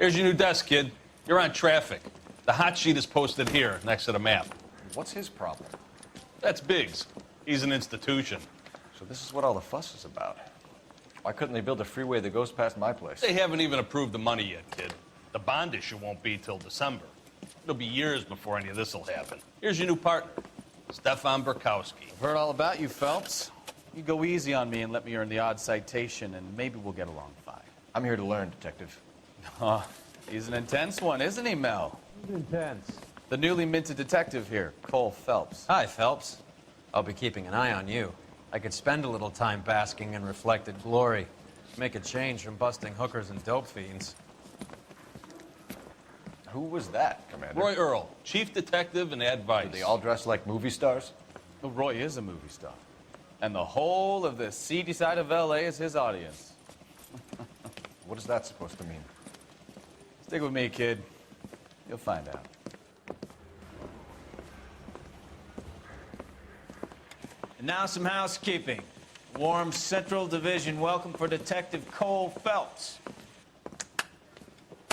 Here's your new desk, kid. You're on traffic. The hot sheet is posted here, next to the map. What's his problem? That's Biggs. He's an institution. So this is what all the fuss is about. Why couldn't they build a freeway that goes past my place? They haven't even approved the money yet, kid. The bond issue won't be till December. It'll be years before any of this will happen. Here's your new partner, Stefan Burkowski. I've heard all about you, Phelps. You go easy on me and let me earn the odd citation, and maybe we'll get along fine. I'm here to learn, Detective. Oh, he's an intense one, isn't he, Mel? He's intense. The newly minted detective here, Cole Phelps. Hi, Phelps. I'll be keeping an eye on you. I could spend a little time basking in reflected glory. Make a change from busting hookers and dope fiends. Who was that, Commander? Roy Earl, chief detective and advice. Do they all dress like movie stars? Well, Roy is a movie star. And the whole of the seedy side of L.A. is his audience. What is that supposed to mean? Stick with me, kid. You'll find out. And now some housekeeping. Warm Central Division welcome for Detective Cole Phelps.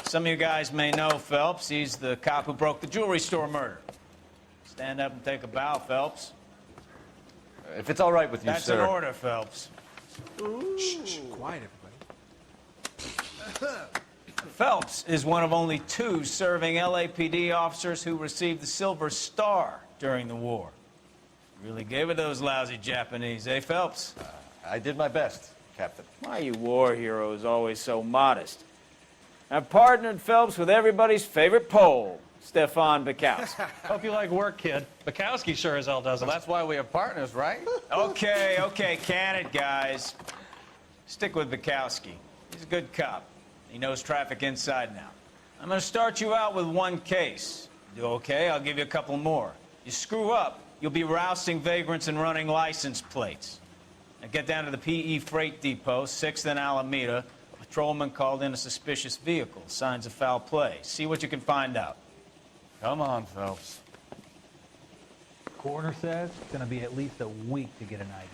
Some of you guys may know Phelps. He's the cop who broke the jewelry store murder. Stand up and take a bow, Phelps. If it's all right with you, That's sir. an order, Phelps. Shh, quiet, everybody. Phelps is one of only 2 serving LAPD officers who received the Silver Star during the war. Really gave it those lousy Japanese, eh, Phelps? I did my best, Captain. Why are you war heroes always so modest? I've partnered Phelps with everybody's favorite Pole, Stefan Burkowski. Hope you like work, kid. Bukowski sure as hell doesn't. Well, that's why we have partners, right? Okay, can it, guys. Stick with Burkowski. He's a good cop. He knows traffic inside now. I'm going to start you out with 1 case. Do okay? I'll give you a couple more. You screw up, you'll be rousting vagrants and running license plates. Now get down to the PE Freight Depot, 6th and Alameda. A patrolman called in a suspicious vehicle. Signs of foul play. See what you can find out. Come on, Phelps. Coroner says it's going to be at least a week to get an ID.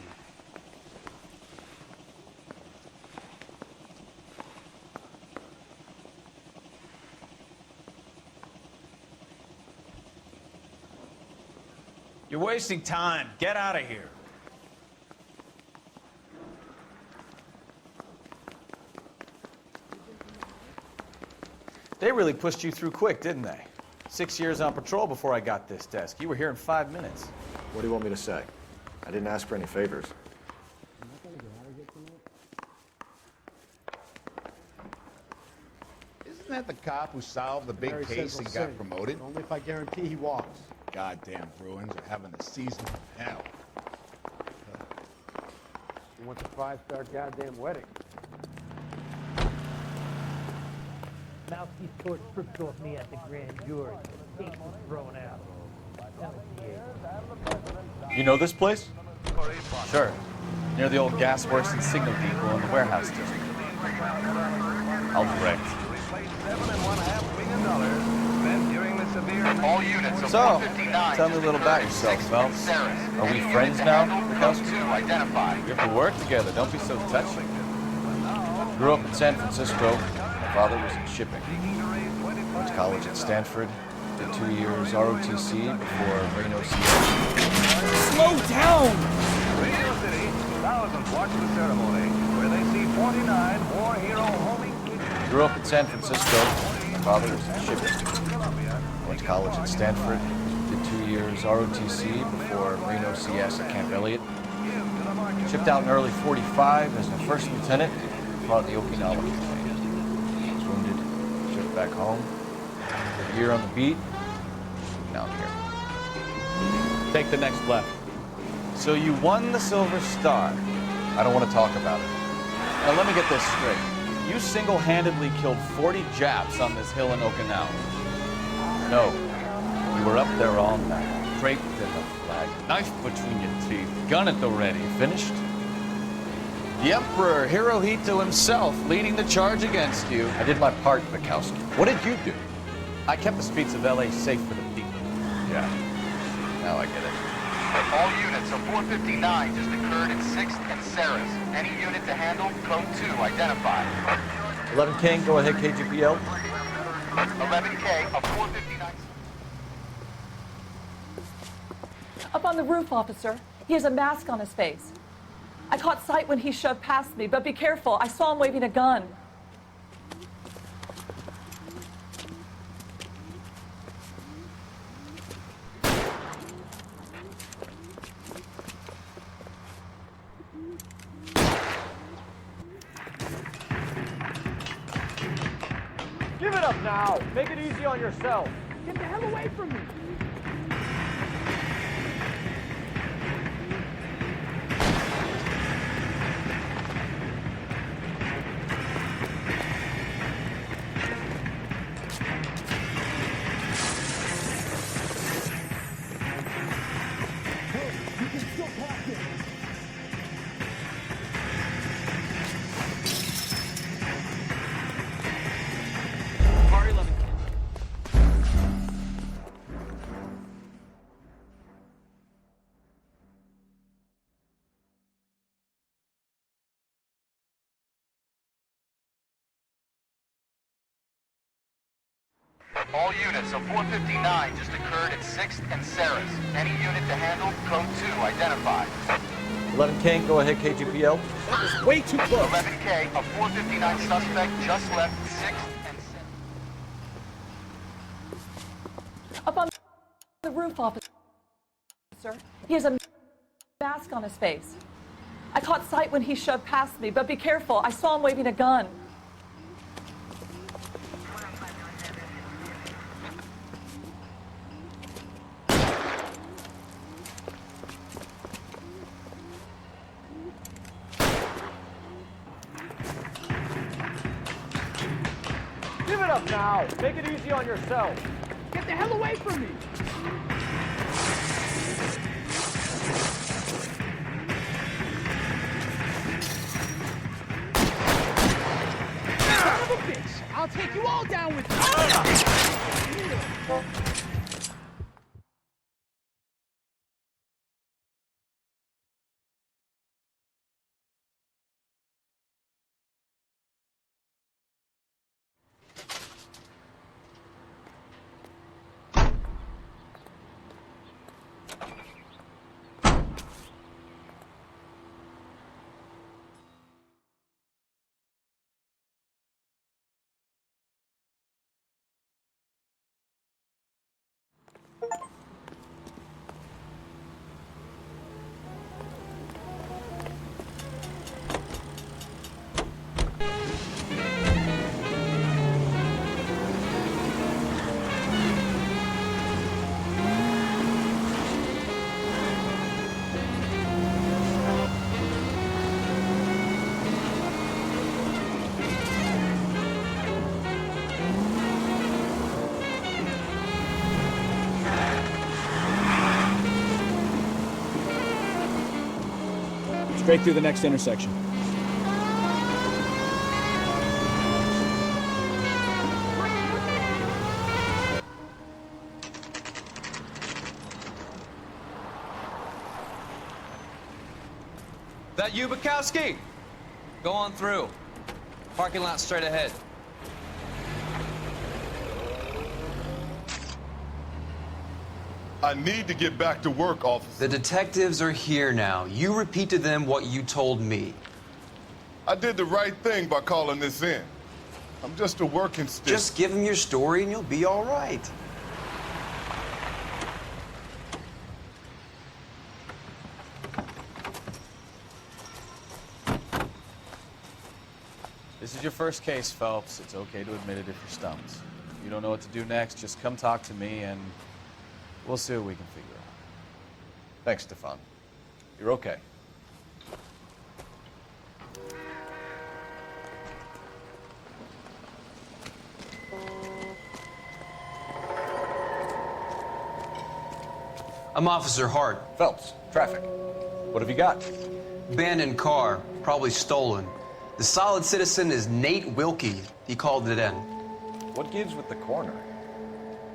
You're wasting time. Get out of here. They really pushed you through quick, didn't they? 6 years on patrol before I got this desk. You were here in 5 minutes. What do you want me to say? I didn't ask for any favors. Isn't that the cop who solved the big case and got promoted? Only if I guarantee he walks. Goddamn Bruins are having a season of hell. He wants a 5-star goddamn wedding. Mouthpiece torch stripped off me at the grand jury. Case was thrown out. You know this place? Sure. Near the old gas works and signal depot in the warehouse district. I'll direct. All units of So, 459 tell me a little about yourself, Phelps. Are we friends now, Burkowski? Identified. We have to work together. Don't be so touchy. Grew up in San Francisco. My father was in shipping. Went to college at Stanford. Did 2 years ROTC before Reno CA. Slow down! Radio City, thousands watch the ceremony where they see 49 war hero homing. Grew up in San Francisco. My father was in shipping. Went to college at Stanford. Did 2 years ROTC before Reno CS at Camp Elliott. Shipped out in early 45 as a first lieutenant. Fought the Okinawa campaign. Was wounded. Shipped back home. Did a year on the beat. Now I'm here. Take the next left. So you won the Silver Star. I don't want to talk about it. Now let me get this straight. You single-handedly killed 40 Japs on this hill in Okinawa. No. You were up there all night, draped in the flag, knife between your teeth, gun at the ready. Finished? The Emperor Hirohito himself leading the charge against you. I did my part, Bukowski. What did you do? I kept the streets of L.A. safe for the people. Yeah. Now I get it. All units of 459 just occurred in 6th and Sarah's. Any unit to handle, code 2 identified. 11 King, go ahead, KGPL. 11K of 459. Up on the roof, officer. He has a mask on his face. I caught sight when he shoved past me, but be careful. I saw him waving a gun. Give it up now. Make it easy on yourself. Get the hell away from me! All units, a 459 just occurred at 6th and Saris. Any unit to handle, code 2, identified. 11K, go ahead, KGPL. That was way too close. 11K, a 459 suspect just left 6th and 7th. Up on the roof, officer. He has a mask on his face. I caught sight when he shoved past me, but be careful. I saw him waving a gun. Give it up now. Make it easy on yourself. Get the hell away from me! Son of a bitch! I'll take you all down with me! Straight through the next intersection. That you, Bukowski? Go on through. Parking lot straight ahead. I need to get back to work, officer. The detectives are here now. You repeat to them what you told me. I did the right thing by calling this in. I'm just a working stick. Just give them your story and you'll be all right. This is your first case, Phelps. It's okay to admit it if you're stumped. If you don't know what to do next, just come talk to me and we'll see what we can figure out. Thanks, Stefan. You're okay. I'm Officer Hart. Phelps, traffic. What have you got? Abandoned car, probably stolen. The solid citizen is Nate Wilkie. He called it in. What gives with the corner?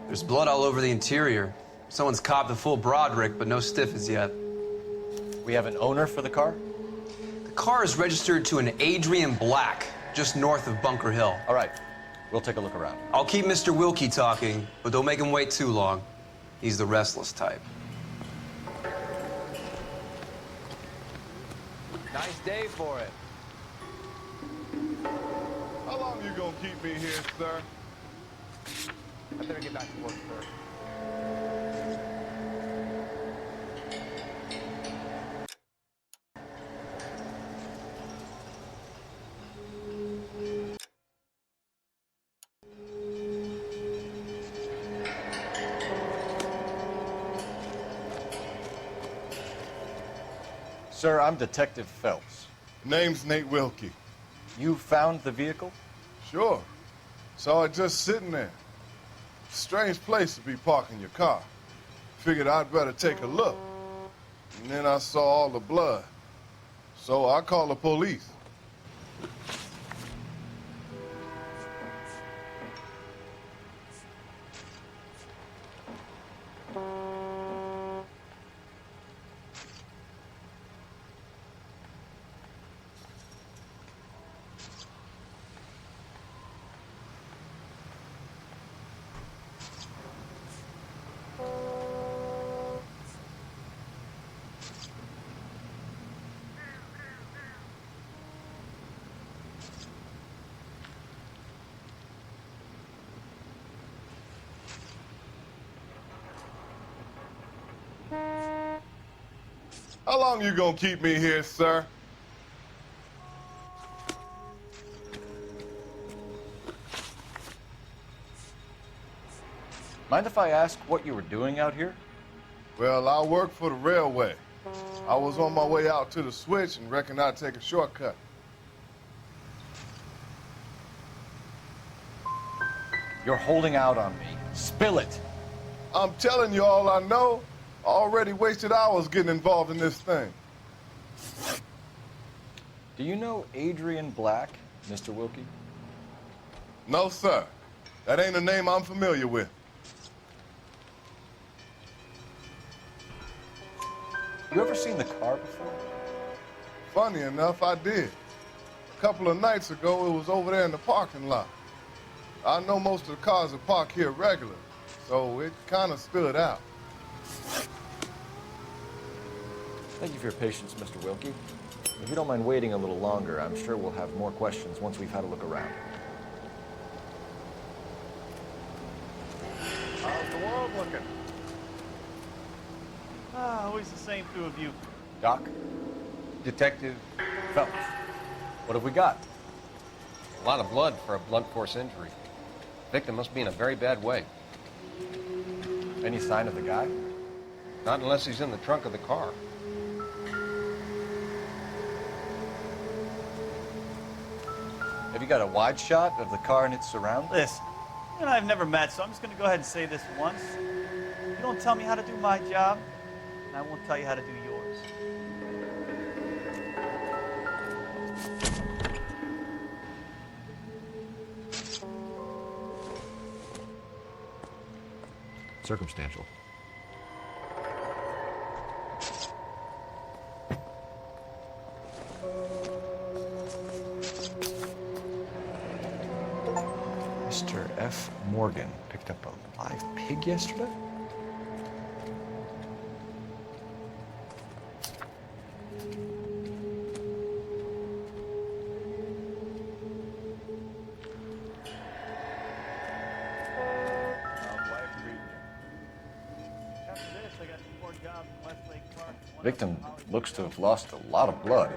There's blood all over the interior. Someone's copped a full Broderick, but no stiff as yet. We have an owner for the car? The car is registered to an Adrian Black, just north of Bunker Hill. All right. We'll take a look around. I'll keep Mr. Wilkie talking, but don't make him wait too long. He's the restless type. Nice day for it. How long you gonna keep me here, sir? I better get back to work, sir. Sir, I'm Detective Phelps. Name's Nate Wilkie. You found the vehicle? Sure. Saw it just sitting there. Strange place to be parking your car. Figured I'd better take a look. And then I saw all the blood. So I called the police. How long you gonna keep me here, sir? Mind if I ask what you were doing out here? Well, I work for the railway. I was on my way out to the switch and reckoned I'd take a shortcut. You're holding out on me. Spill it. I'm telling you all I know. I already wasted hours getting involved in this thing. Do you know Adrian Black, Mr. Wilkie? No, sir. That ain't a name I'm familiar with. You ever seen the car before? Funny enough, I did. A couple of nights ago, it was over there in the parking lot. I know most of the cars are parked here regularly, so it kind of stood out. Thank you for your patience, Mr. Wilkie. If you don't mind waiting a little longer, I'm sure we'll have more questions once we've had a look around. How's the world looking? Always the same two of you. Doc? Detective, Phelps. What have we got? a lot of blood for a blunt force injury. Victim must be in a very bad way. Any sign of the guy? Not unless he's in the trunk of the car. Have you got a wide shot of the car and its surroundings? Listen, you and I have never met, so I'm just going to go ahead and say this once. You don't tell me how to do my job, and I won't tell you how to do yours. Circumstantial. Mr. F. Morgan picked up a live pig yesterday? Victim looks to have lost a lot of blood.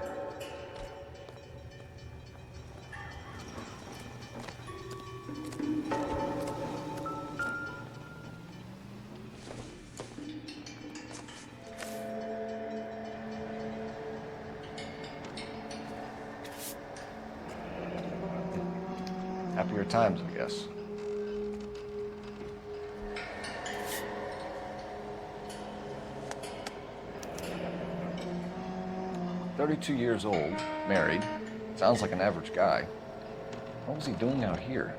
Happier times, I guess. "32 years old, married. Sounds like an average guy. What was he doing out here?"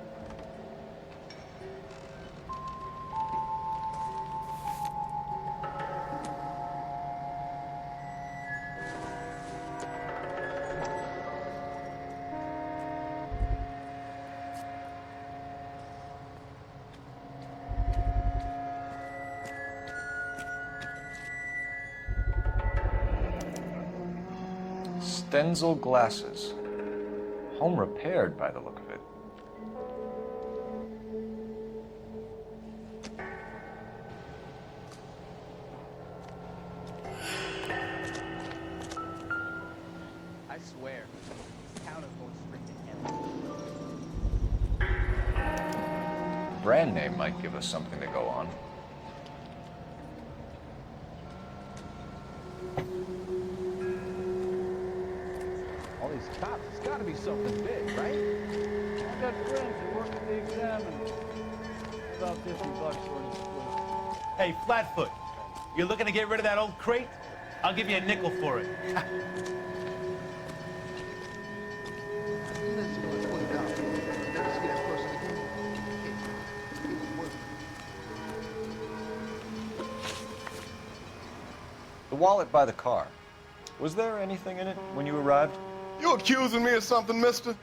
Stenzel glasses. Home repaired by the look of it. I swear, this town is going straight to hell. Brand name might give us something to go on. All these cops, it's gotta be something big, right? I got friends that work at the Examiner. About $50 for this place. Hey, Flatfoot, you're looking to get rid of that old crate? I'll give you a nickel for it. The wallet by the car. Was there anything in it when you arrived? You accusing me of something, mister?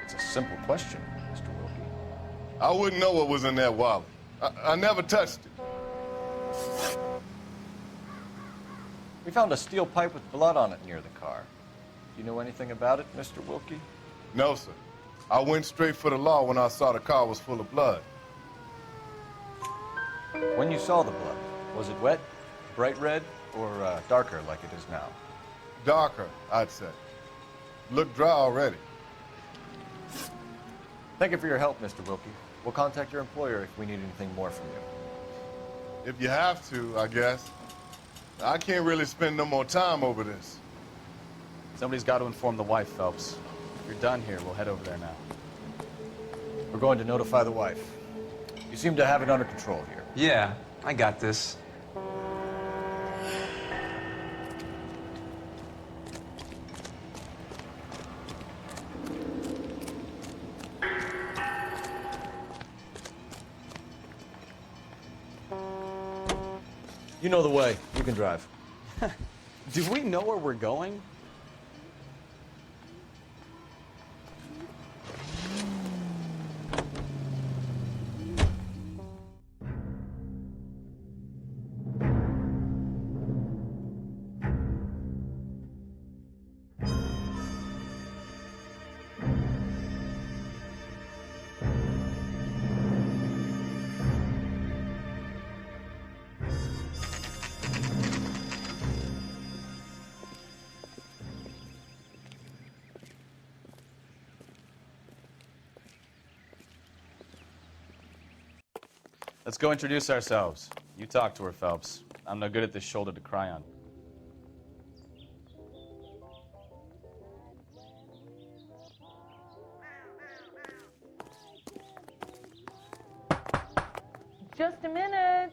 It's a simple question, Mr. Wilkie. I wouldn't know what was in that wallet. I never touched it. We found a steel pipe with blood on it near the car. Do you know anything about it, Mr. Wilkie? No, sir. I went straight for the law when I saw the car was full of blood. When you saw the blood, was it wet, bright red, or darker like it is now? Darker, I'd say. Looked dry already. Thank you for your help, Mr. Wilkie. We'll contact your employer if we need anything more from you. If you have to, I guess. I can't really spend no more time over this. Somebody's got to inform the wife, Phelps. If you're done here, we'll head over there now. We're going to notify the wife. You seem to have it under control here. Yeah, I got this. You know the way. You can drive. Do we know where we're going? Let's go introduce ourselves. You talk to her, Phelps. I'm no good at this shoulder to cry on. Just a minute.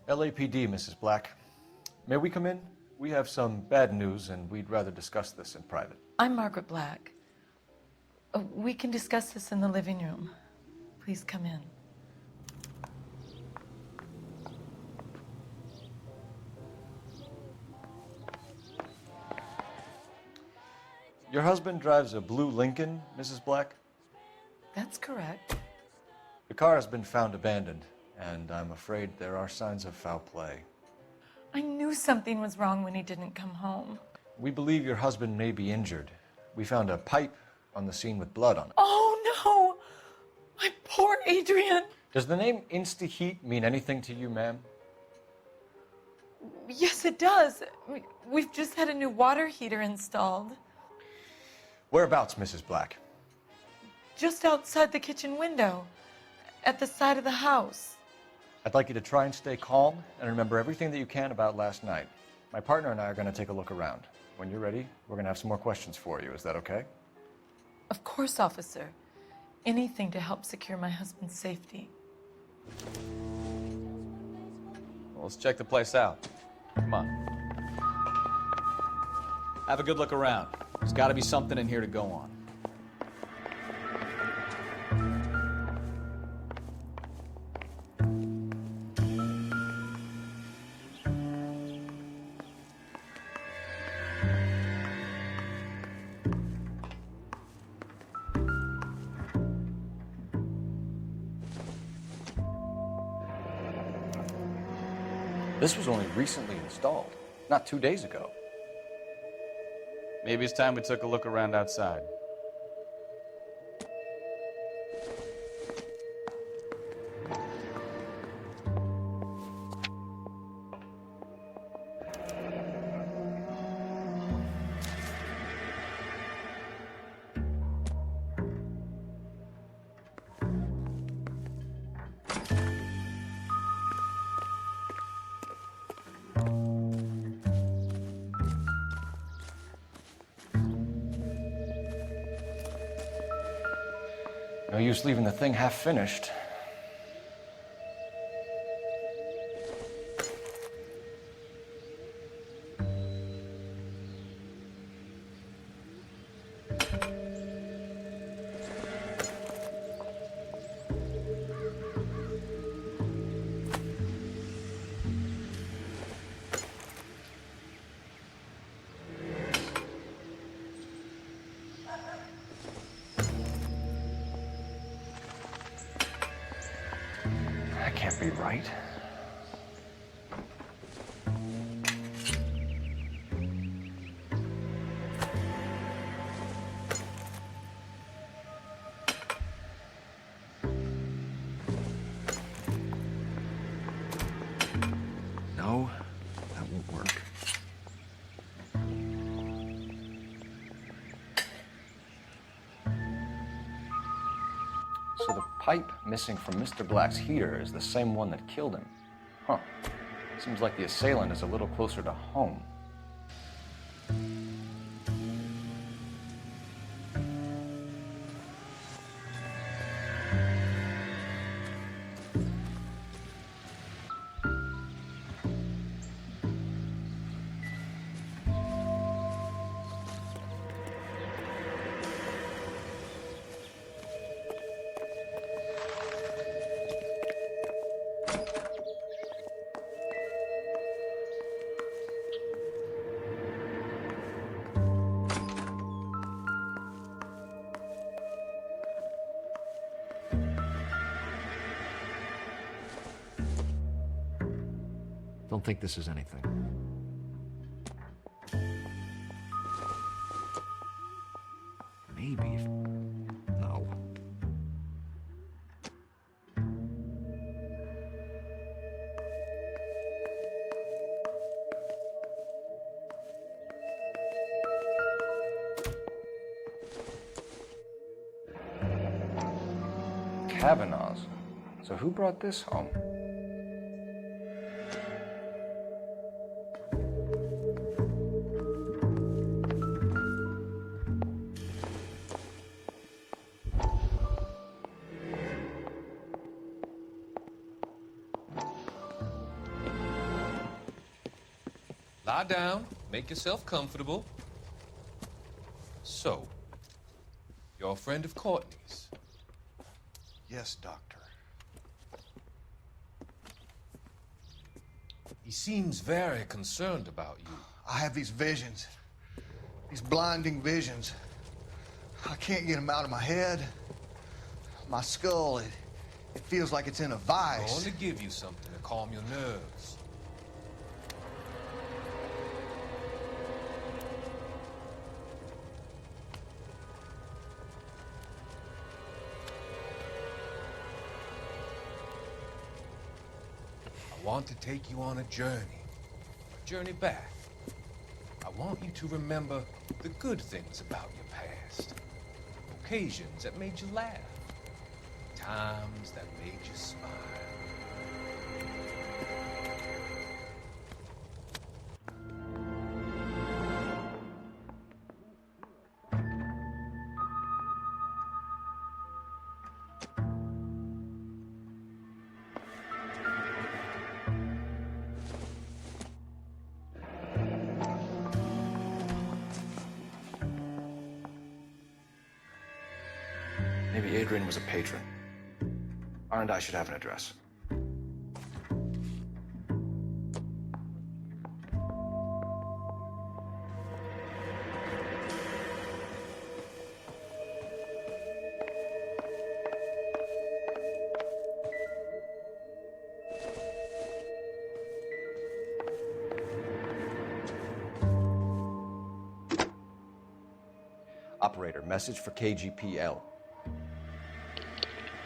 LAPD, Mrs. Black. May we come in? We have some bad news, and we'd rather discuss this in private. I'm Margaret Black. We can discuss this in the living room. Please come in. Your husband drives a blue Lincoln, Mrs. Black? That's correct. The car has been found abandoned, and I'm afraid there are signs of foul play. I knew something was wrong when he didn't come home. We believe your husband may be injured. We found a pipe on the scene with blood on it. Oh, no! My poor Adrian! Does the name Insta-Heat mean anything to you, ma'am? Yes, it does. We've just had a new water heater installed. Whereabouts, Mrs. Black? Just outside the kitchen window, at the side of the house. I'd like you to try and stay calm and remember everything that you can about last night. My partner and I are going to take a look around. When you're ready, we're going to have some more questions for you. Is that okay? Of course, officer. Anything to help secure my husband's safety. Well, let's check the place out. Come on. Have a good look around. There's got to be something in here to go on. This was only recently installed, not 2 days ago. Maybe it's time we took a look around outside. No use leaving the thing half finished. That can't be right. No, that won't work. So the pipe missing from Mr. Black's heater is the same one that killed him. Huh. Seems like the assailant is a little closer to home. Don't think this is anything. Maybe if... No. Kavanaugh's. So who brought this home? Lie down, make yourself comfortable. So, you're a friend of Courtney's? Yes, Doctor. He seems very concerned about you. I have these visions. These blinding visions. I can't get them out of my head. My skull, it feels like it's in a I'm vice. going to give you something to calm your nerves. I want to take you on a journey back. I want you to remember the good things about your past, occasions that made you laugh, times that made you smile. Maybe Adrian was a patron. And I should have an address. Operator, message for KGPL.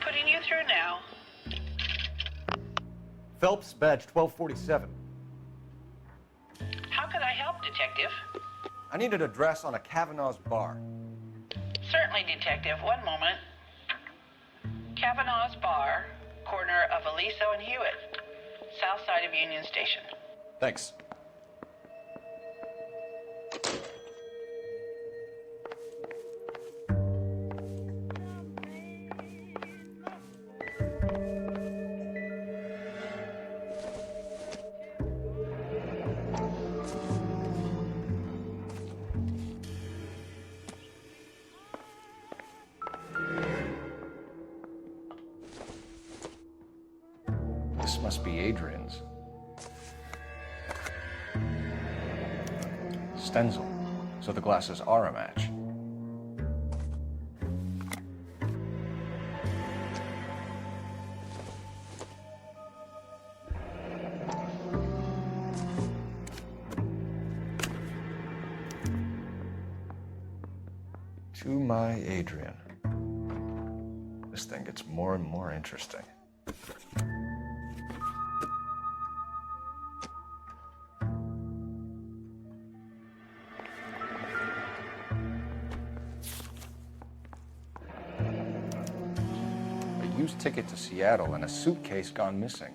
Putting you through now. Phelps, badge 1247. How can I help, Detective? I need an address on a Kavanaugh's bar. Certainly, Detective. One moment. Kavanaugh's Bar, corner of Aliso and Hewitt, south side of Union Station. Thanks. This must be Adrian's. Stenzel. So the glasses are a match. To my Adrian. This thing gets more and more interesting. A used ticket to Seattle and a suitcase gone missing.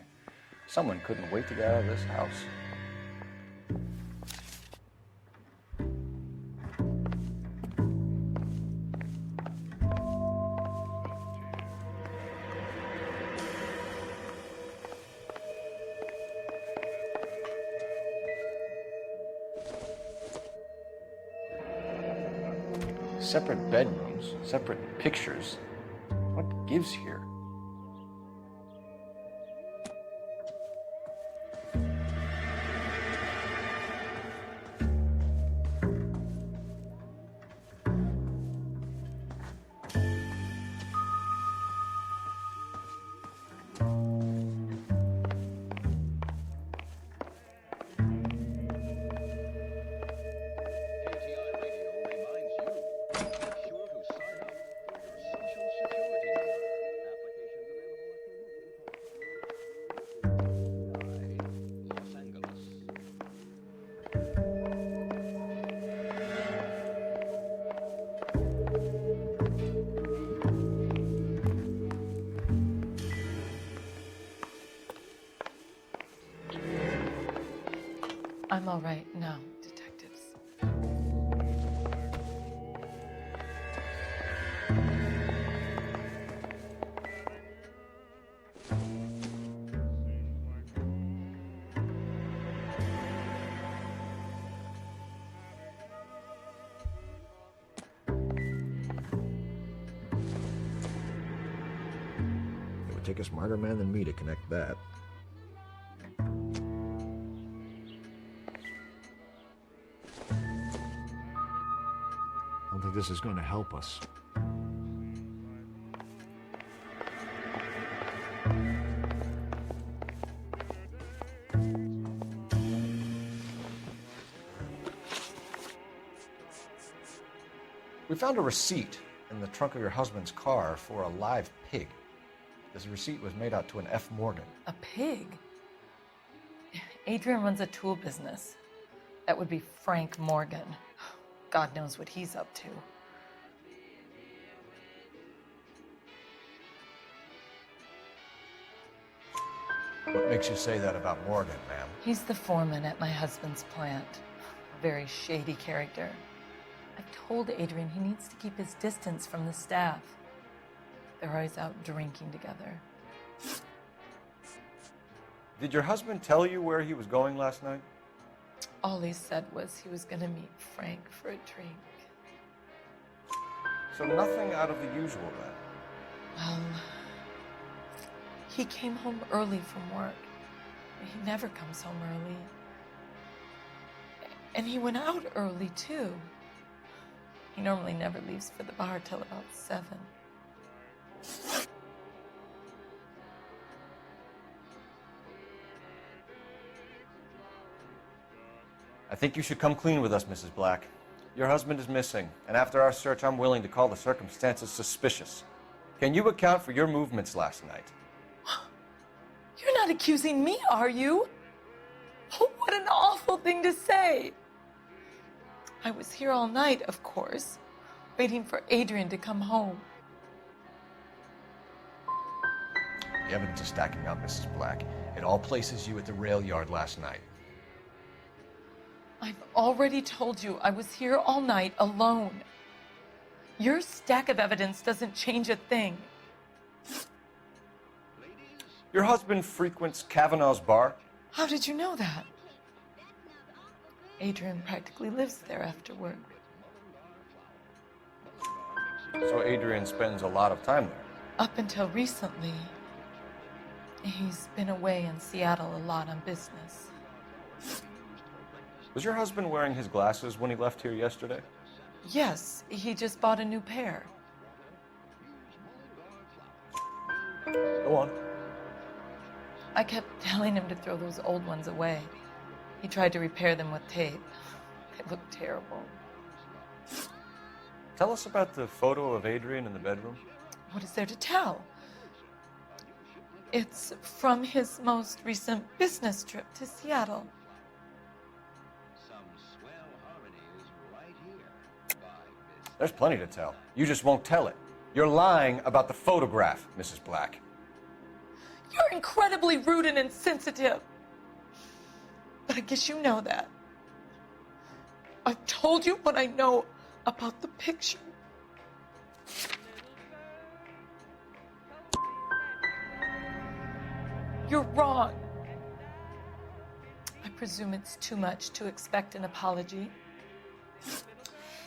Someone couldn't wait to get out of this house. Separate bedrooms, separate pictures. What gives here? I'm all right now, detectives. It would take a smarter man than me to connect that. I don't think this is going to help us. We found a receipt in the trunk of your husband's car for a live pig. This receipt was made out to an F. Morgan. A pig? Adrian runs a tool business. That would be Frank Morgan. God knows what he's up to. What makes you say that about Morgan, ma'am? He's the foreman at my husband's plant. A very shady character. I've told Adrian he needs to keep his distance from the staff. They're always out drinking together. Did your husband tell you where he was going last night? All he said was he was going to meet Frank for a drink. So nothing out of the usual then? Well, he came home early from work. He never comes home early. And he went out early, too. He normally never leaves for the bar till about 7. I think you should come clean with us, Mrs. Black. Your husband is missing, and after our search, I'm willing to call the circumstances suspicious. Can you account for your movements last night? You're not accusing me, are you? Oh, what an awful thing to say. I was here all night, of course, waiting for Adrian to come home. The evidence is stacking up, Mrs. Black. It all places you at the rail yard last night. I've already told you I was here all night alone. Your stack of evidence doesn't change a thing. Your husband frequents Kavanaugh's bar? How did you know that? Adrian practically lives there after work. So Adrian spends a lot of time there? Up until recently, he's been away in Seattle a lot on business. Was your husband wearing his glasses when he left here yesterday? Yes, he just bought a new pair. Go on. I kept telling him to throw those old ones away. He tried to repair them with tape. They looked terrible. Tell us about the photo of Adrian in the bedroom. What is there to tell? It's from his most recent business trip to Seattle. There's plenty to tell. You just won't tell it. You're lying about the photograph, Mrs. Black. You're incredibly rude and insensitive. But I guess you know that. I've told you what I know about the picture. You're wrong. I presume it's too much to expect an apology.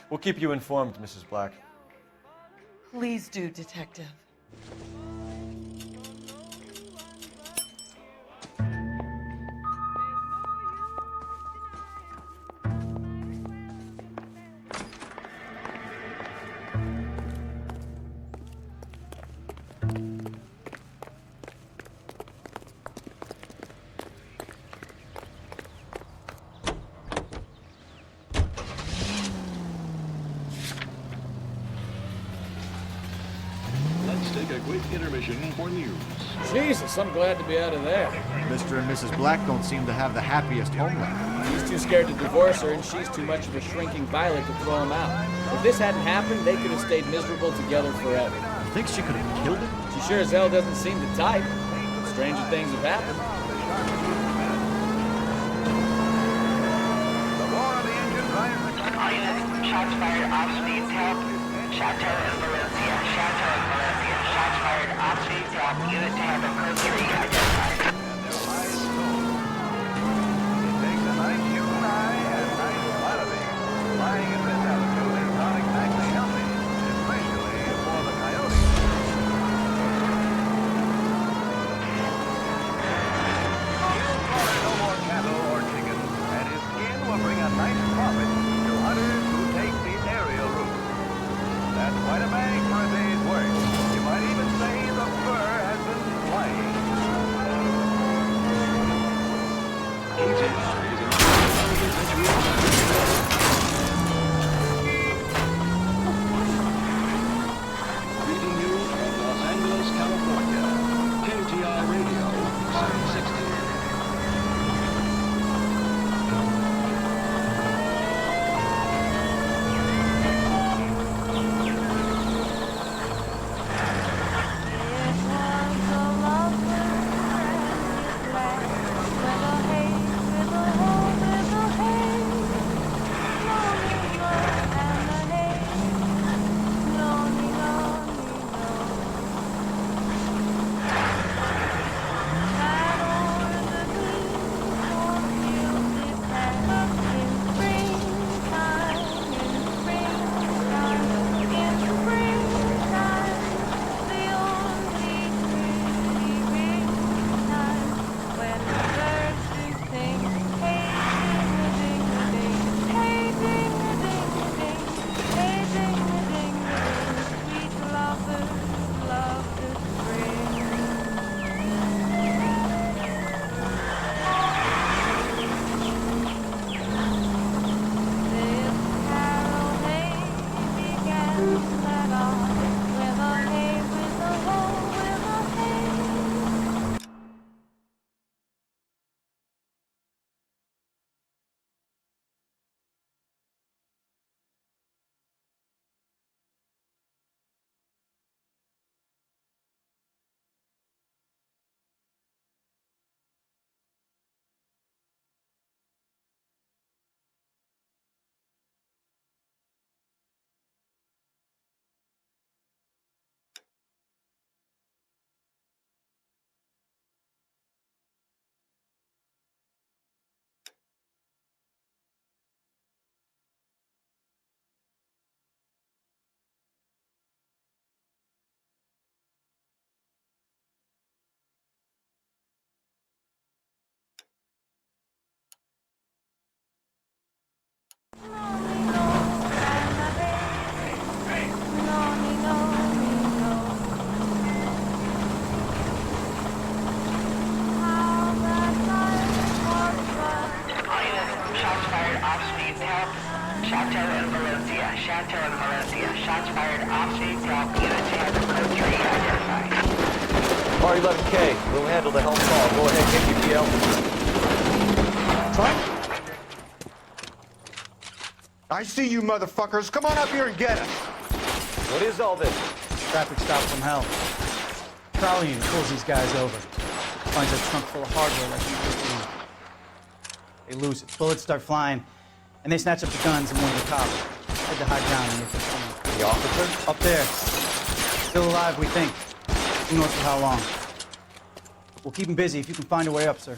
We'll keep you informed, Mrs. Black. Please do, Detective. Take a quick intermission for news. Jesus, I'm glad to be out of there. Mr. and Mrs. Black don't seem to have the happiest home life. He's too scared to divorce her, and she's too much of a shrinking violet to throw him out. If this hadn't happened, they could have stayed miserable together forever. You think she could have killed him? She sure as hell doesn't seem the type. But stranger things have happened. Shots fired off speed tail. Chateau and Valencia. Chateau and Valencia. Shots fired off speed tail. Unit to handle code 3 identified. It takes a nice human eye and nice quality. Flying at this altitude is not exactly healthy, especially for the coyotes. He'll slaughter no more cattle or chickens, and his skin will bring a nice profit to hunters who take the aerial route. That's quite a bag for a day's work. You might even say the fur has been flying. Chateau and Valencia. Shots fired off street to help units have the code 3 identified. R11K, we'll handle the help call. Go ahead, KGPL. What? I see you motherfuckers. Come on up here and get us. What is all this? Traffic stop from hell. Crowley and pulls these guys over. Finds a trunk full of hardware like they lose it. Bullets start flying, and they snatch up the guns and one of the cops. Head to high ground and they can the officer? Up there. Still alive, we think. Who knows for how long. We'll keep him busy if you can find a way up, sir.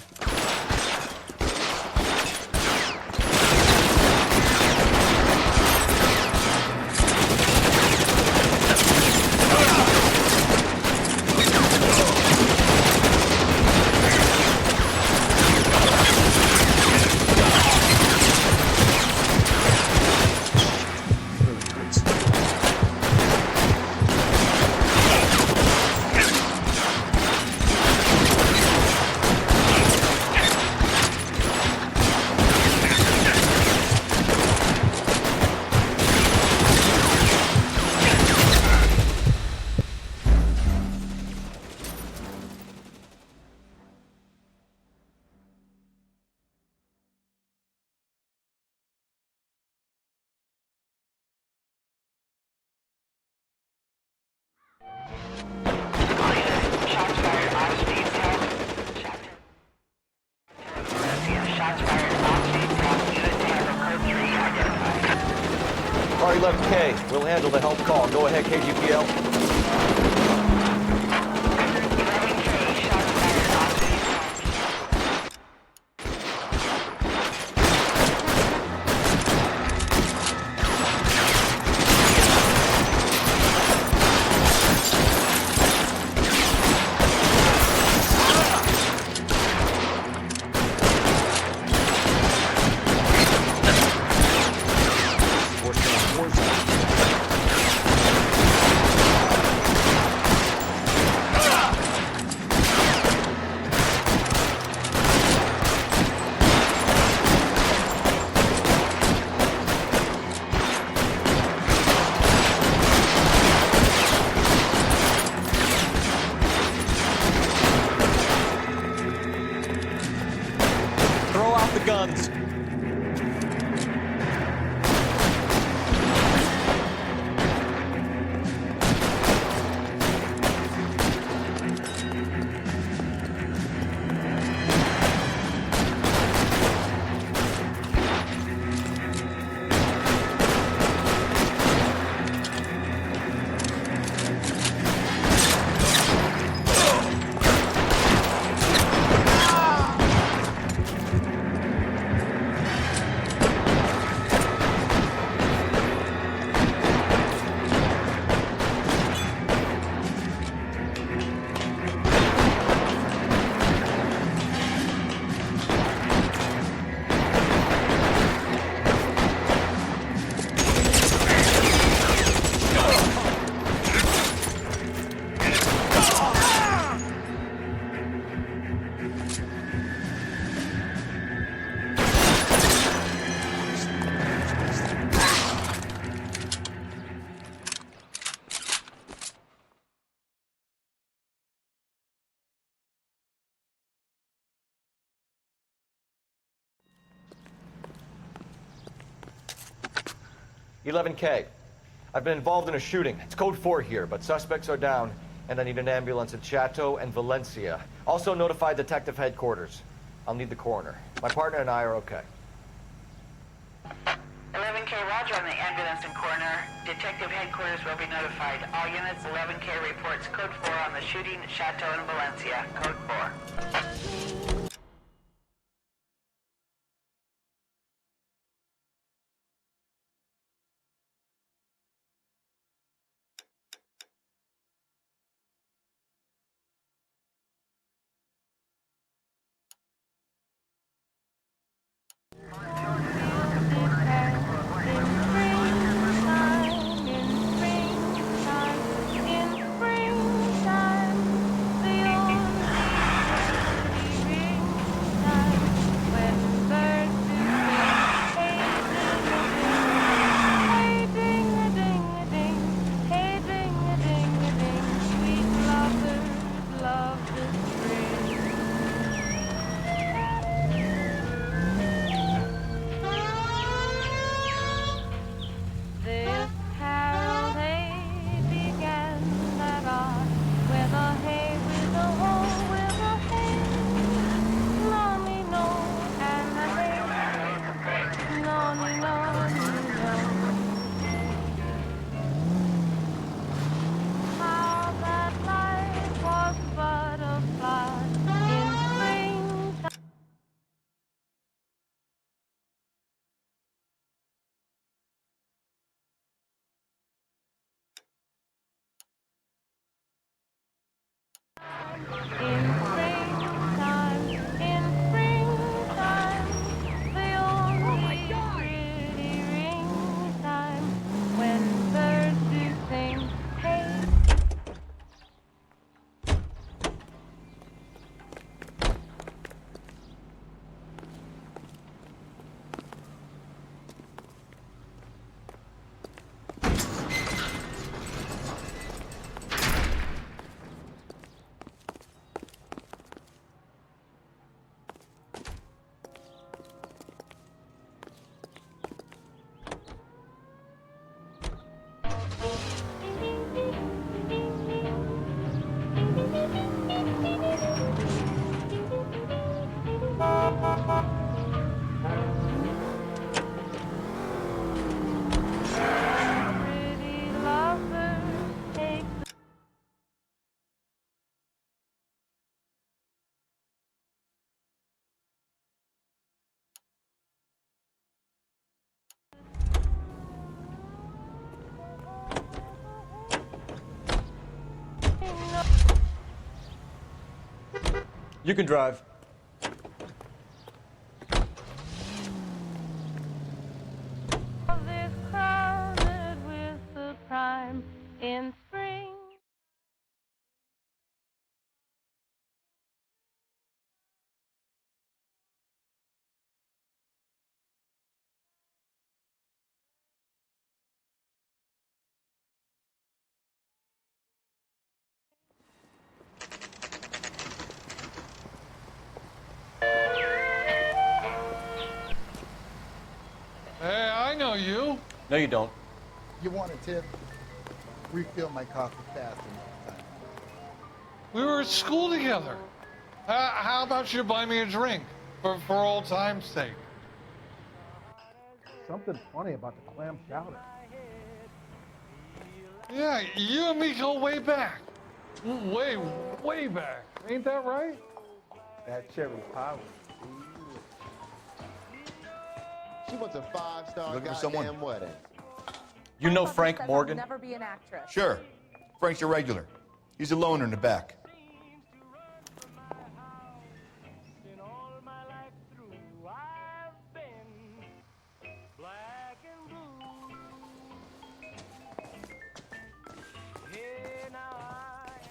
R11K, we'll handle the help call. Go ahead, KGPL. Throw out the guns. R11K, I've been involved in a shooting. It's code 4 here, but suspects are down, and I need an ambulance in Chateau and Valencia. Also notify detective headquarters. I'll need the coroner. My partner and I are okay. 11K, roger on the ambulance and coroner. Detective headquarters will be notified. All units, 11K reports code 4 on the shooting at Chateau and Valencia. Code 4. You can drive. This crowded with the prime in spring. Hey, I know you. No, you don't. You want a tip? Refill my coffee fast enough. We were at school together. How about you buy me a drink for old time's sake? Something funny about the clam chowder. Yeah, you and me go way back. Way back. Ain't that right? That cherry pie was She wants a 5-star Looking for goddamn someone? wedding. You know Frank Morgan? Never be an actress. Sure. Frank's your regular. He's a loner in the back.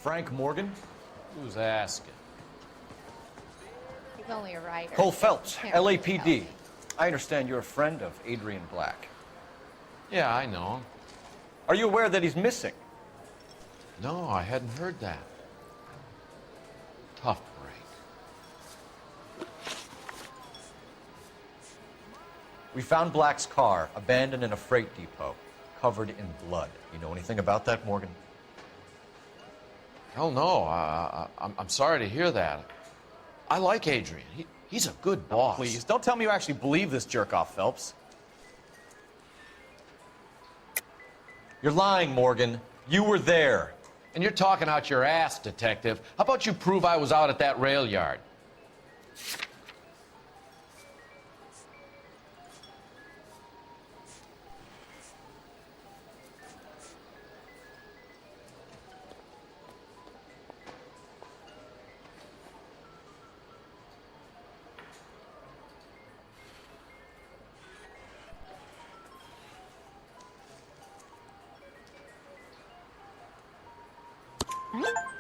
Frank Morgan? Who's asking? He's only a writer. Cole Phelps, Can't really tell LAPD. me. I understand you're a friend of Adrian Black. Yeah, I know him. Are you aware that he's missing? No, I hadn't heard that. Tough break. We found Black's car abandoned in a freight depot, covered in blood. You know anything about that, Morgan? Hell no. I'm sorry to hear that. I like Adrian. He's a good boss. Please, don't tell me you actually believe this jerk-off, Phelps. You're lying, Morgan. You were there. And you're talking out your ass, detective. How about you prove I was out at that rail yard?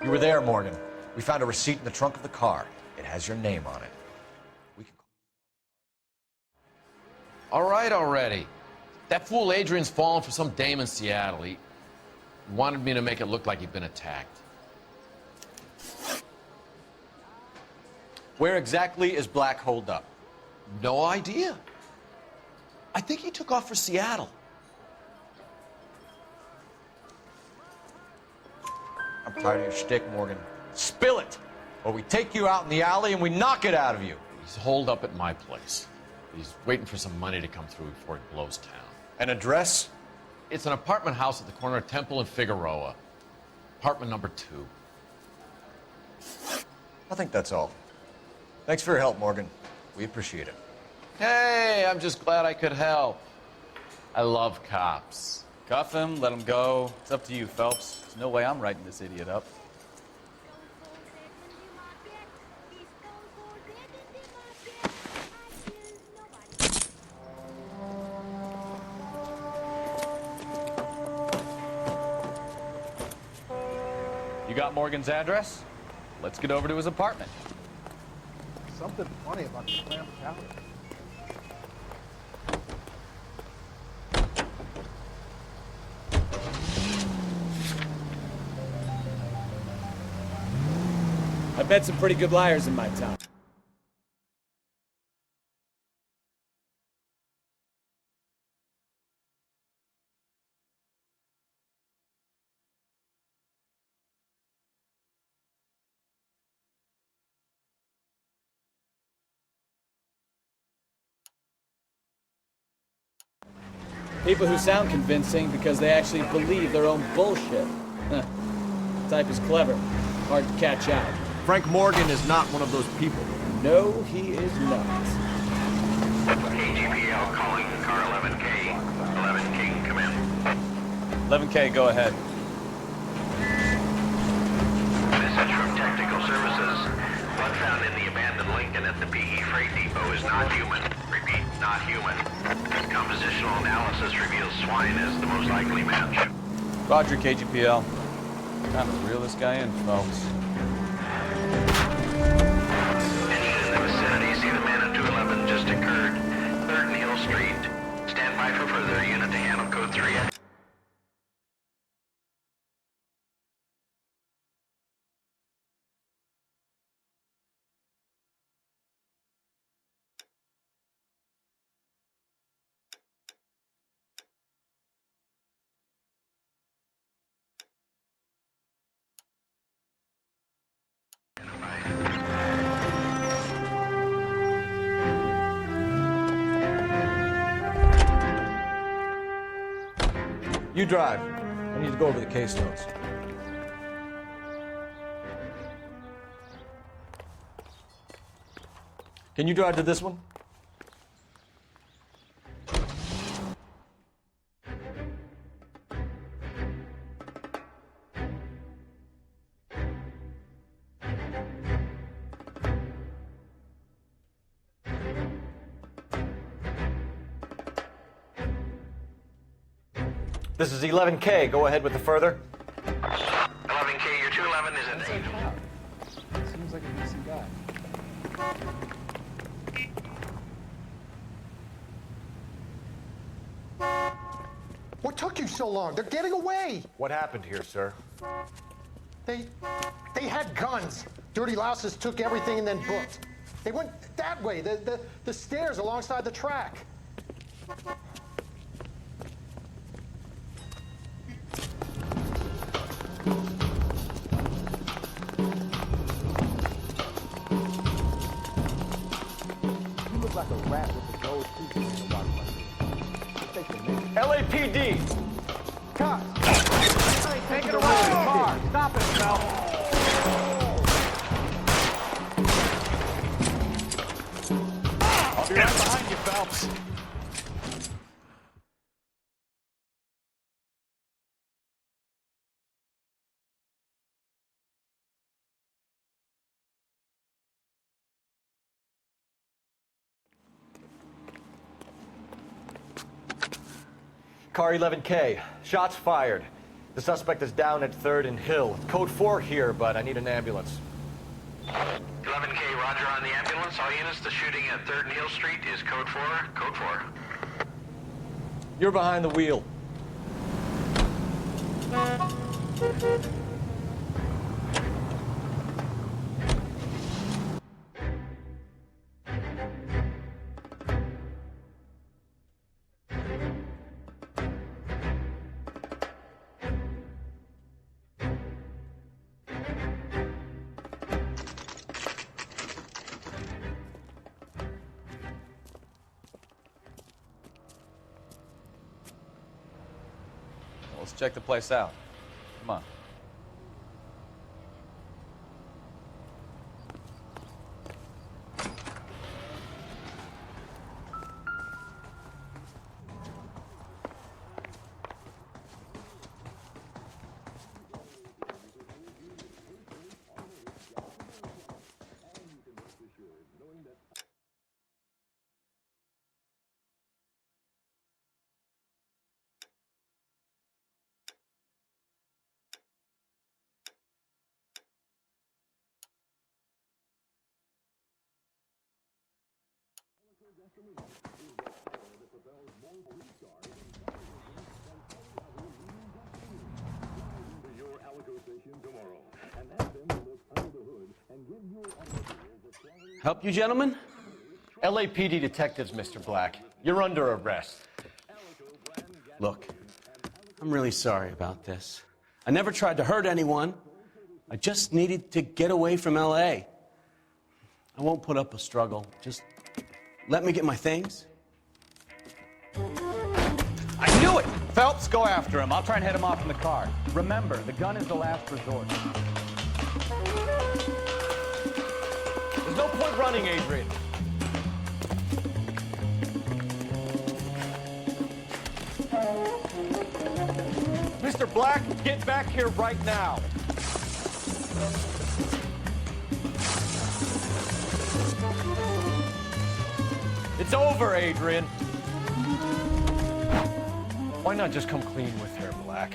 You were there, Morgan. We found a receipt in the trunk of the car. It has your name on it. All right already. That fool Adrian's fallen for some dame in Seattle. He wanted me to make it look like he'd been attacked. Where exactly is Black holed up? No idea. I think he took off for Seattle. I'm tired of your shtick, Morgan. Spill it, or we take you out in the alley and we knock it out of you. He's holed up at my place. He's waiting for some money to come through before he blows town. An address? It's an apartment house at the corner of Temple and Figueroa. Apartment number 2. I think that's all. Thanks for your help, Morgan. We appreciate it. Hey, I'm just glad I could help. I love cops. Cuff him, let him go. It's up to you, Phelps. There's no way I'm writing this idiot up. You got Morgan's address? Let's get over to his apartment. Something funny about the clam chowder. I've met some pretty good liars in my town. People who sound convincing because they actually believe their own bullshit. Huh. The type is clever, hard to catch out. Frank Morgan is not one of those people. No, he is not. KGPL calling car 11K. 11K, come in. 11K, go ahead. Message from Technical Services. Blood found in the abandoned Lincoln at the PE Freight Depot is not human. Repeat, not human. Compositional analysis reveals swine as the most likely match. Roger, KGPL. Time to reel this guy in, folks. Engine in the vicinity. See the man at 211 just occurred. 3rd and Hill Street. Stand by for further. Unit to handle code 3. You drive. I need to go over the case notes. Can you drive to this one? This is 11K. Go ahead with the further. 11K, your 211 is at 8. Seems like a decent guy. What took you so long? They're getting away. What happened here, sir? They had guns. Dirty louses took everything and then booked. They went that way, the stairs alongside the track. You look like a rat with the gold tooth in the bottom of LAPD! Cops! Take it away in the car. Stop it, Phelps. I'll be right behind you, Phelps. Car 11K. Shots fired. The suspect is down at 3rd and Hill. Code 4 here, but I need an ambulance. 11K, roger on the ambulance. All units, the shooting at 3rd and Hill Street is code 4. Code 4. You're behind the wheel. Let's check the place out. Come on. Help you, gentlemen? LAPD detectives, Mr. Black. You're under arrest. Look, I'm really sorry about this. I never tried to hurt anyone. I just needed to get away from LA. I won't put up a struggle. Just let me get my things. I knew Phelps, go after him. I'll try and head him off in the car. Remember, the gun is the last resort. There's no point running, Adrian. Mr. Black, get back here right now. It's over, Adrian. Why not just come clean with her, Black?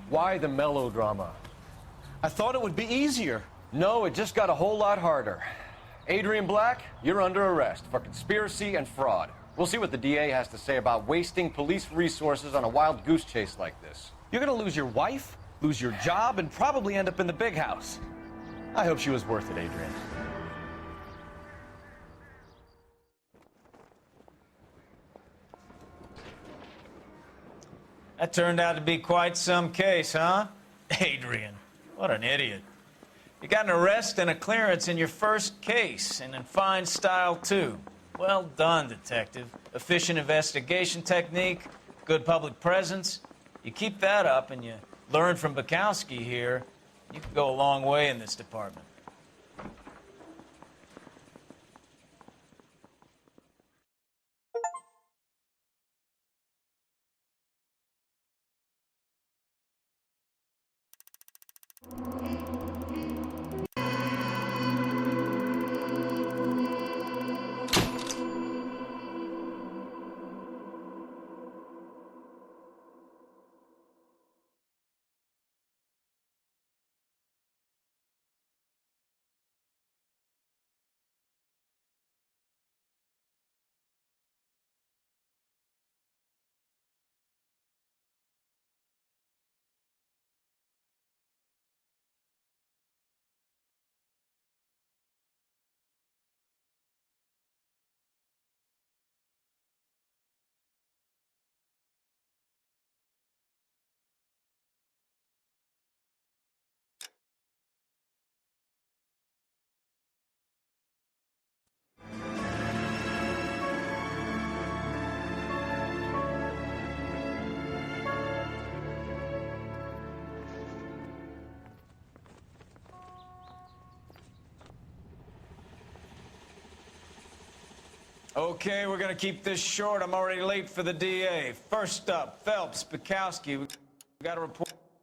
Why the melodrama? I thought it would be easier. No, it just got a whole lot harder. Adrian Black, you're under arrest for conspiracy and fraud. We'll see what the DA has to say about wasting police resources on a wild goose chase like this. You're gonna lose your wife, lose your job, and probably end up in the big house. I hope she was worth it, Adrian. That turned out to be quite some case, huh? Adrian, what an idiot. You got an arrest and a clearance in your first case, and in fine style, too. Well done, detective. Efficient investigation technique, good public presence. You keep that up and you learn from Bukowski here, you can go a long way in this department. Okay, we're gonna keep this short. I'm already late for the DA. First up, Phelps, Bukowski. We got a report.